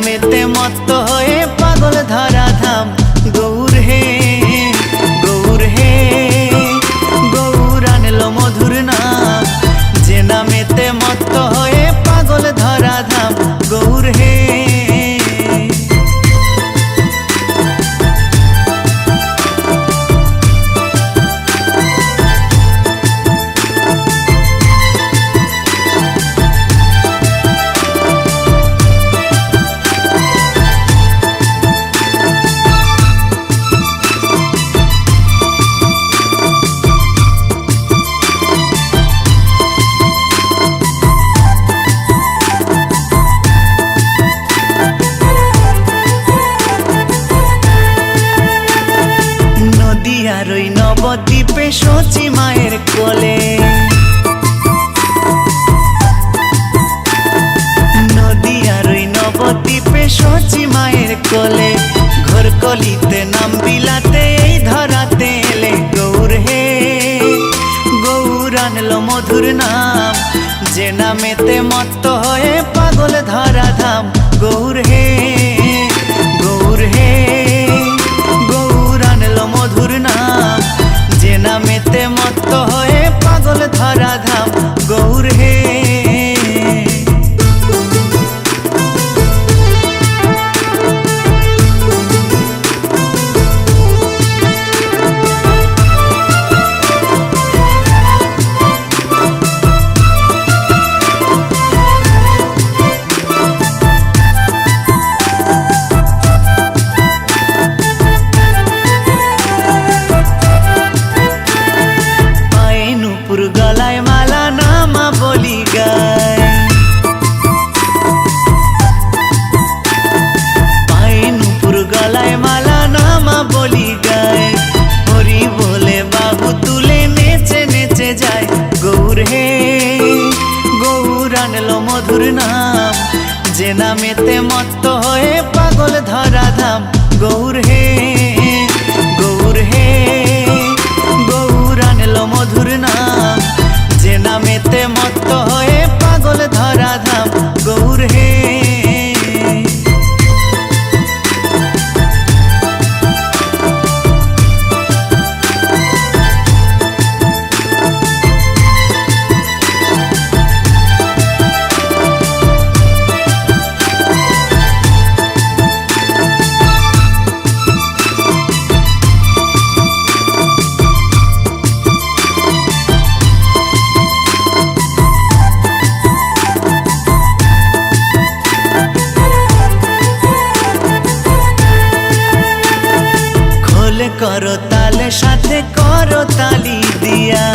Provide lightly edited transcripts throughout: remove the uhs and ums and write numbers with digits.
নামেতে মত্ত হয়ে পাগল ধরা ধাম। গৌর হে গৌর হে গৌর আনলো মধুর নাম, যে নামেতে মত্ত হয়ে পাগল ধরা ধাম। গৌর হে নদিয়ার ওই নবদ্বীপে শচী মায়ের কোলে, নদিয়ার ওই নবদ্বীপে শচী মায়ের কোলে, ঘোর কলিতে নাম বিলাতে এই ধরাতে এলে। গৌর হে গৌর আনলো মধুর নাম, যে নামেতে মত্ত হয়ে পাগল ধরা ধাম। গৌর হে গৌর হে গৌর আনলো মধুর নাম, যে নামেতে মত্ত হয়ে পাগল ধরা ধাম। গৌর হে গলায় মালা নামা বলি গায়, পায়ে নুপুর গলায় মালা নামা বলি গায়, হরি বলে বাহু তুলে নেচে নেচে যায়। গৌর হে গৌর আনলো মধুর নাম, যে নামেতে মত্ত হয়ে পাগল ধরা ধাম। গৌর হে গৌর হে গৌর আনলো মধুর নাম, যে নামেতে মত্ত হয়ে পাগল ধরা ধাম। গৌর হে করো তালে সাথে করো তালি দিয়া,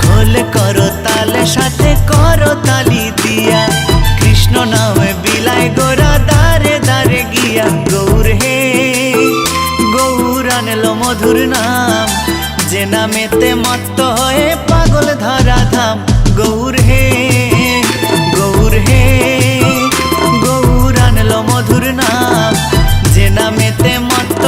খোলে করো তালে সাথে করো তালি দিয়া, কৃষ্ণ নামে বিলাই গোরা দারে দারে গিয়া। গৌর হে গৌর আনলো মধুর নাম, যে নামেতে মত্ত হয়ে পাগল ধরা ধাম। গৌর হে গৌর হে গৌর আনলো মধুর নাম, যে নামেতে মত্ত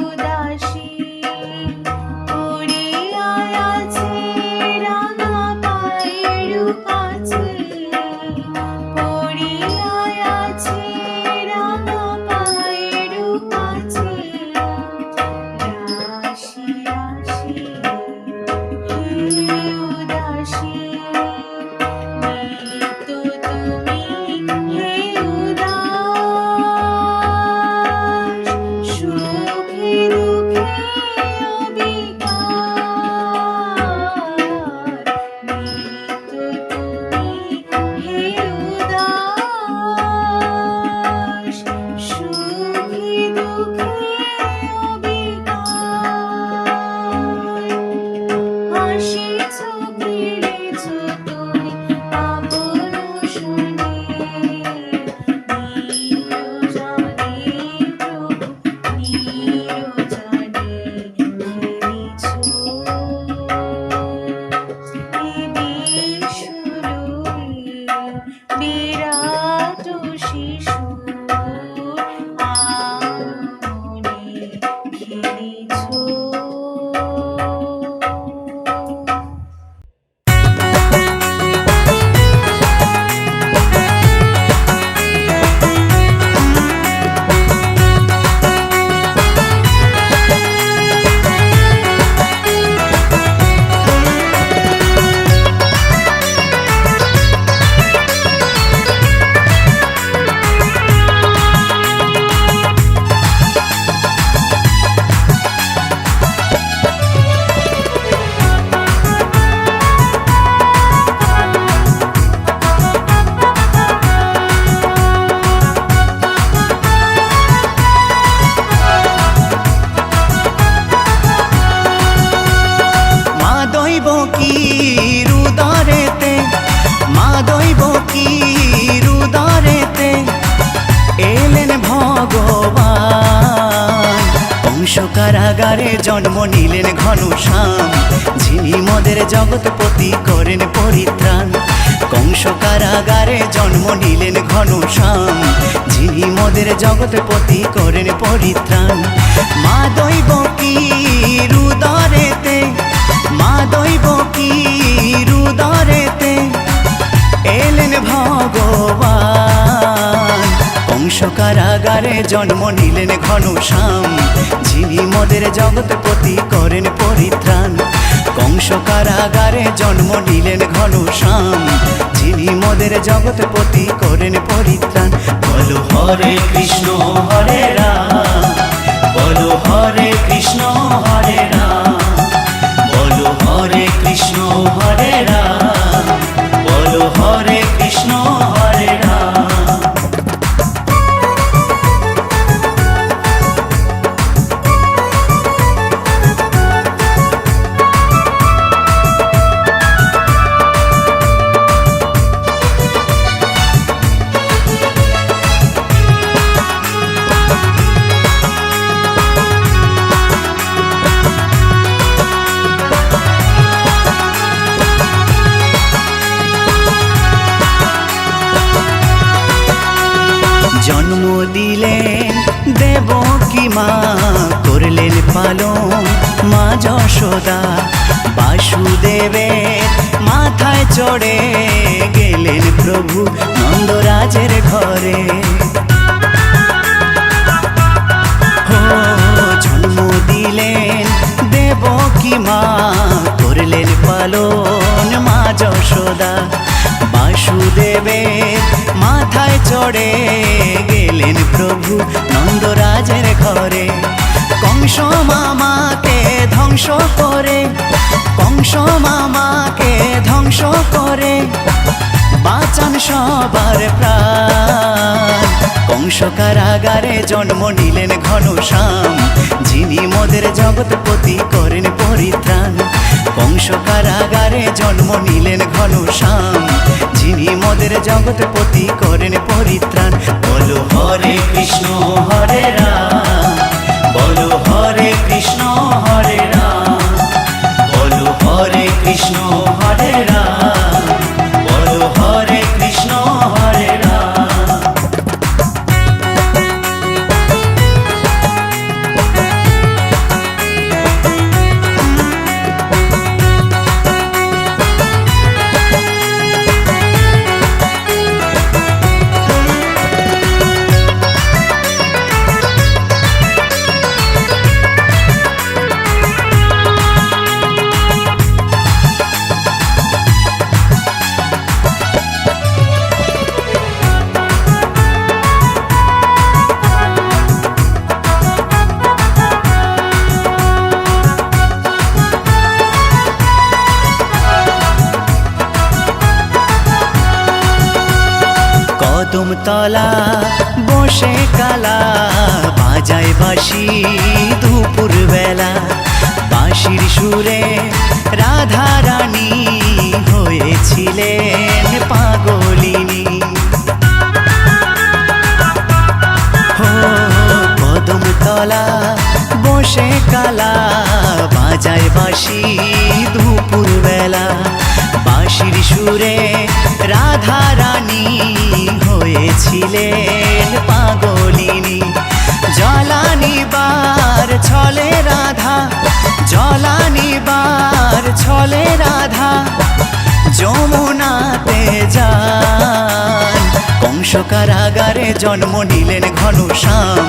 উদাসী পড়িয়া আছে রাঙা পায়ের কাছে, পড়িয়া আছে রাঙা পায়ের কাছে। রাশি রাশি হে উদাসী, নিত তুমি হে উদাস, সুখে দুঃখে অবিকার। নিত তুমি হে উদাস, সুখে দুঃখে অবিকার। হাসিছ কেড়েছ তুমি আপন শুনে, নীরজনে প্রভু নীরজনে খেলিছ। এ বিশ্বরূপে বিরাট শিশু আমনে খেলিছ। মা দৈব কি রুদরেতে, মা দৈব কি রুদরেতে এলেন ভগবান। কংস কারাগারে জন্ম নিলেন ঘনশ্যাম, যিনি মদের জগৎপতি করেন পরিত্রাণ। কংস কারাগারে জন্ম নিলেন ঘনশ্যাম, যিনি মদের জগৎপতি করেন পরিত্রাণ। মা দৈব কি রুদরেতে, মা দৈব কি রুদরেতে এলেন ভগবান। কংস কারাগারে জন্ম নিলেন ঘনশ্যাম, যিনি মদের জগৎপতি করেন পরিত্রাণ। কংস কারাগারে জন্ম নিলেন ঘনশ্যাম, যিনি মদের জগৎপতি করেন পরিত্রাণ। বলো হরে কৃষ্ণ হরে রাম, বলো হরে কৃষ্ণ হরে রাম, বলো হরে কৃষ্ণ হরে রাম, বলো হরে কৃষ্ণ হরে রাম। জন্ম দিলেন দেবকী মা, করলেন পালন মা যশোদা। বাসুদেবের মাথায় চড়ে গেলেন প্রভু নন্দরাজের ঘরে। জন্ম দিলেন দেবকী মা, করলেন পালন মা যশোদা। বাসুদেবের মাথায় চড়ে গেলেন প্রভু নন্দরাজের ঘরে। কংস মামাকে ধ্বংস করে, কংস মামাকে ধ্বংস করে বাঁচান সবার প্রাণ। কংস কারাগারে জন্ম নিলেন ঘনশ্যাম, যিনি মদের জগৎপতি করেন পরিত্রাণ। কংস কারাগারে জন্ম নিলেন ঘনশ্যাম, যিনি মদের জগৎপতি করেন পরিত্রাণ। বলো হরে কৃষ্ণ হরে রাম, বলো হরে কৃষ্ণ হরে রাম, বলো হরে কৃষ্ণ হরে রাম, বলো হরে কৃষ্ণ হরে রাম। কদমতলা বসে কালা বাজায় বাঁশি দুপুর বেলা, বাঁশির সুরে রাধা রানী হয়েছিলেন পাগলিনী। কদমতলা বসে কালা বাজায় বাঁশি দুপুর বেলা, বাঁশির সুরে রাধা রানী হয়েছিলেন পাগলিনী। জলানিবার ছলে রাধা, জলানিবার ছলে রাধা যমুনাতে যান। কংস কারাগারে জন্ম নিলেন ঘনশ্যাম,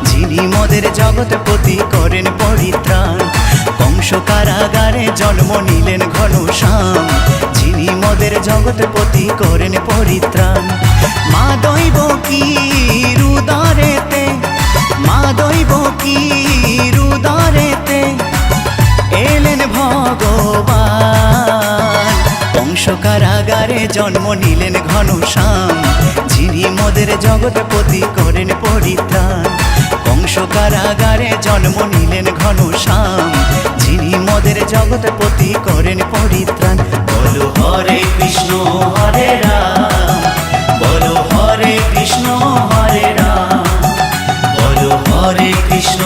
যিনি মদের জগৎপতি করেন পরিত্রাণ। কংস কারাগারে জন্ম নিলেন ঘনশ্যাম, যিনি মদের জগৎপতি করেন পরিত্রাণ। মা দৈব কি রুদরেতে, মা দৈব কি রুদরেতে এলেন ভগবান। কংস কারাগারে জন্ম নিলেন ঘনশ্যাম, যিনি মদের জগৎপতি করেন পরিত্রাণ। কংস কারাগারে জন্ম নিলেন ঘনশ্যাম, যিনি মদের জগৎপতি করেন পরিত্রাণ। বলো হরে কৃষ্ণ হরে রাম, বলো হরে কৃষ্ণ হরে রাম, বলো হরে কৃষ্ণ